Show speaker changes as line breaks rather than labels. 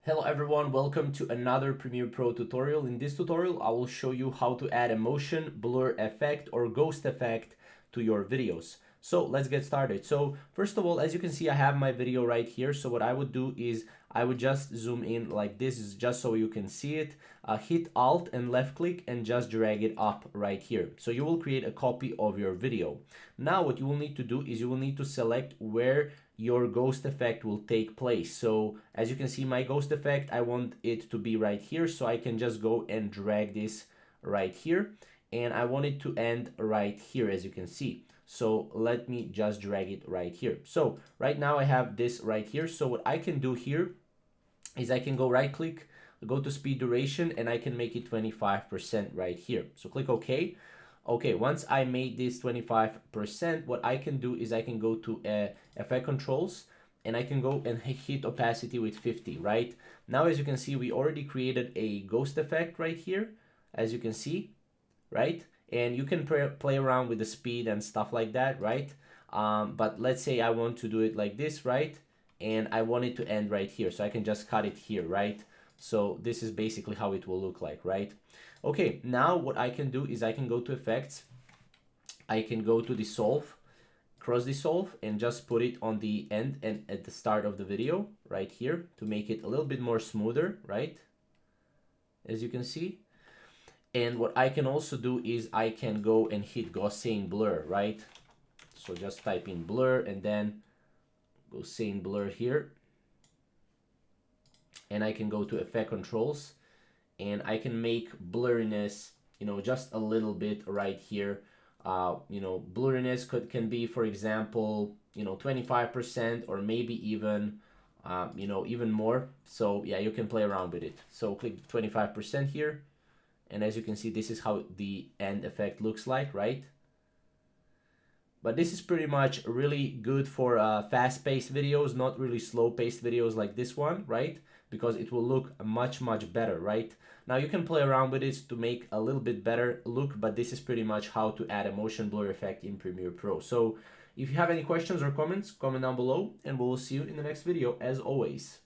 Hello everyone, welcome to another Premiere Pro tutorial. In this tutorial, I will show you how to add a motion blur effect or ghost effect to your videos. So let's get started. So first of all, as you can see, I have my video right here. So what I would do is I would just zoom in like this, just so you can see it. Hit Alt and left click and just drag it up right here. So you will create a copy of your video. Now what you will need to do is you will need to select where your ghost effect will take place. So as you can see, my ghost effect, I want it to be right here, so I can just go and drag this right here, and I want it to end right here, as you can see. So let me just drag it right here. So right now I have this right here. So what I can do here is I can go right click, go to speed duration, and I can make it 25% right here. So click OK. Okay, once I made this 25%, what I can do is I can go to effect controls and I can go and hit opacity with 50, right? Now, as you can see, we already created a ghost effect right here, as you can see, right? And you can play around with the speed and stuff like that, right? But let's say I want to do it like this, right? And I want it to end right here, so I can just cut it here, right? So this is basically how it will look like, right? Okay, now what I can do is I can go to effects, I can go to dissolve, cross dissolve, and just put it on the end and at the start of the video right here to make it a little bit more smoother, right? As you can see. And what I can also do is I can go and hit Gaussian blur, right? So just type in blur and then Gaussian blur here. And I can go to effect controls and I can make blurriness, just a little bit right here. Blurriness can be, for example, 25% or maybe even, even more. So yeah, you can play around with it. So click 25% here. And as you can see, this is how the end effect looks like, right? But this is pretty much really good for fast-paced videos, not really slow-paced videos like this one, right? Because it will look much better, right? Now you can play around with it to make a little bit better look, but this is pretty much how to add a motion blur effect in Premiere Pro. So if you have any questions or comments, comment down below, and we'll see you in the next video as always.